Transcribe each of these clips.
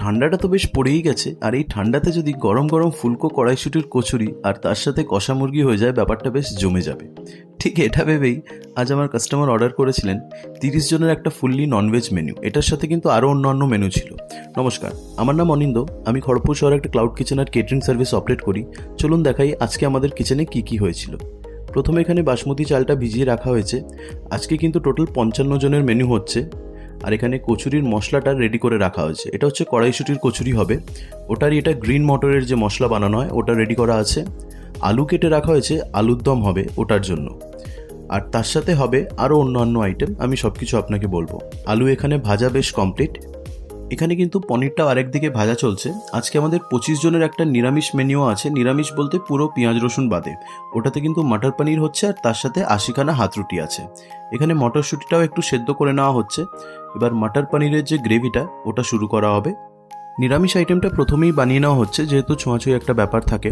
ঠান্ডাটা তো বেশ পড়েই গেছে, আর এই ঠান্ডাতে যদি গরম গরম ফুলকো কড়াইশুঁটির কচুরি আর তার সাথে কষা মুরগি হয়ে যায়, ব্যাপারটা বেশ জমে যাবে। ঠিক এটা ভেবেই আজ আমার কাস্টমার অর্ডার করেছিলেন 30 জনের একটা ফুললি ননভেজ মেনু। এটার সাথে কিন্তু আরও অন্যান্য মেনু ছিল। নমস্কার, আমার নাম অনিন্দ। আমি খড়গপুর শহরে একটা ক্লাউড কিচেন আর কেটারিং সার্ভিস অপারেট করি। চলুন দেখাই আজকে আমাদের কিচেনে কি কি হয়েছিল। প্রথমে এখানে বাসমতি চালটা ভিজিয়ে রাখা হয়েছে। আজকে কিন্তু টোটাল 55 জনের মেনু হচ্ছে। আর এখানে কচুরির মশলাটা রেডি করে রাখা হয়েছে। এটা হচ্ছে কড়াইশুঁটির কচুরি হবে। ওটারই এটা গ্রিন মটরের যে মশলা বানানো হয় ওটা রেডি করা আছে। আলু কেটে রাখা হয়েছে, আলুর দম হবে ওটার জন্য। আর তার সাথে হবে আরও অন্যান্য আইটেম, আমি সব কিছু আপনাকে বলবো। আলু এখানে ভাজা বেশ কমপ্লিট। এখানে কিন্তু পনিরটাও আরেকদিকে ভাজা চলছে। আজকে আমাদের 25 জনের একটা নিরামিষ মেনুও আছে। নিরামিষ বলতে পুরো পেঁয়াজ রসুন বাদে। ওটাতে কিন্তু মটর পনির হচ্ছে, আর তার সাথে 80খানা হাত রুটি আছে। এখানে মটরশুঁটিটাও একটু সেদ্ধ করে নেওয়া হচ্ছে। এবার মটর পনিরের যে গ্রেভিটা ওটা শুরু করা হবে। নিরামিষ আইটেমটা প্রথমেই বানিয়ে নেওয়া হচ্ছে, যেহেতু ছোঁয়াছুঁয়ি একটা ব্যাপার থাকে।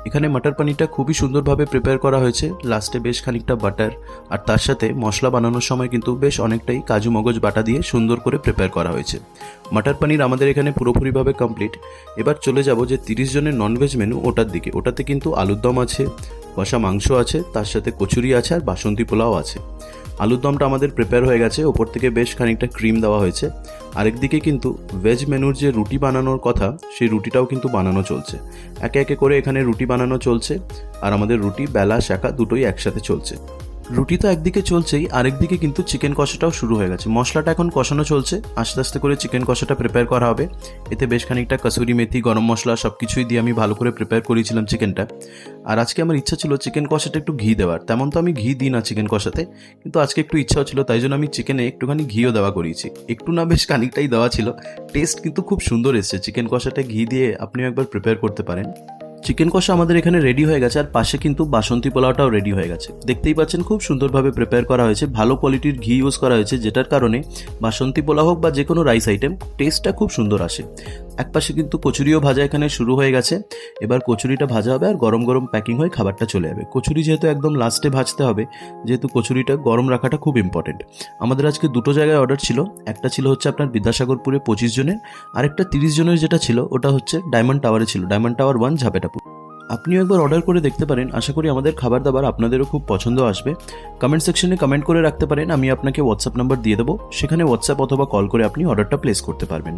এখানে মটর পনিরটা খুবই সুন্দরভাবে প্রিপেয়ার করা হয়েছে। লাস্টে বেশ খানিকটা বাটার, আর তার সাথে মশলা বানানোর সময় কিন্তু বেশ অনেকটাই কাজু মগজ বাটা দিয়ে সুন্দর করে প্রিপেয়ার করা হয়েছে। মটর পনির আমাদের এখানে পুরোপুরিভাবে কমপ্লিট। এবার চলে যাব যে 30 জনের ননভেজ মেনু ওটার দিকে। ওটাতে কিন্তু আলুর দম আছে, কষা মাংস আছে, তার সাথে কচুরি আছে, আর বাসন্তী পোলাও আছে। আলুর দমটা আমাদের প্রিপেয়ার হয়ে গেছে, ওপর থেকে বেশ খানিকটা ক্রিম দেওয়া হয়েছে। আরেকদিকে কিন্তু ভেজ মেনুর যে রুটি বানানোর কথা, সেই রুটিটাও কিন্তু বানানো চলছে। একে একে করে এখানে রুটি বানানো চলছে, আর আমাদের রুটি বেলা শাঁকা দুটোই একসাথে চলছে। রুটি তো একদিকে চলছেই, আরেকদিকে কিন্তু চিকেন কষাটাও শুরু হয়ে গেছে। মশলাটা এখন কষানো চলছে, আস্তে আস্তে করে চিকেন কষাটা প্রিপেয়ার করা হবে। এতে বেশ খানিকটা কসুরি মেথি, গরম মশলা সব কিছুই দিয়ে আমি ভালো করে প্রিপেয়ার করেছিলাম চিকেনটা। আর আজকে আমার ইচ্ছা ছিল চিকেন কষাটা একটু ঘি দেওয়ার। তেমন তো আমি ঘি দিই না চিকেন কষাতে, কিন্তু আজকে একটু ইচ্ছা ছিল, তাই জন্য আমি চিকেনে একটুখানি ঘিও দেওয়া করিয়েছি। একটু না, বেশ খানিকটাই দেওয়া ছিল। টেস্ট কিন্তু খুব সুন্দর এসছে। চিকেন কষাটা ঘি দিয়ে আপনিও একবার প্রিপেয়ার করতে পারেন। চিকেন কষা আমাদের এখানে রেডি হয়ে গেছে, আর পাশে কিন্তু বাসন্তী পোলাওটাও রেডি হয়ে গেছে। দেখতেই পাচ্ছেন খুব সুন্দরভাবে প্রিপেয়ার করা হয়েছে। ভালো কোয়ালিটির ঘি ইউজ করা হয়েছে, যেটার কারণে বাসন্তী পোলাও হোক বা যে কোনো রাইস আইটেম টেস্টটা খুব সুন্দর আসে। একপাশে কিন্তু কচুরিও ভাজা এখানে শুরু হয়ে গেছে। এবার কচুরিটা ভাজা হবে, আর গরম গরম প্যাকিং হয়ে খাবারটা চলে যাবে। কচুরি যেহেতু একদম লাস্টে ভাজতে হবে, যেহেতু কচুরিটা গরম রাখাটা খুব ইম্পর্টেন্ট। আমাদের আজকে দুটো জায়গায় অর্ডার ছিল। একটা ছিল হচ্ছে আপনার বিদ্যাসাগরপুরে 25 জনের, আরেকটা 30 জনের যেটা ছিল ওটা হচ্ছে ডায়মন্ড টাওয়ারে ছিল, ডায়মন্ড টাওয়ার 1 ঝাপেটাপুর। আপনিও একবার অর্ডার করে দেখতে পারেন। আশা করি আমাদের খাবার দাবার আপনাদেরও খুব পছন্দ আসবে। কমেন্ট সেকশনে কমেন্ট করে রাখতে পারেন, আমি আপনাকে হোয়াটসঅ্যাপ নাম্বার দিয়ে দেবো। সেখানে হোয়াটসঅ্যাপ অথবা কল করে আপনি অর্ডারটা প্লেস করতে পারবেন।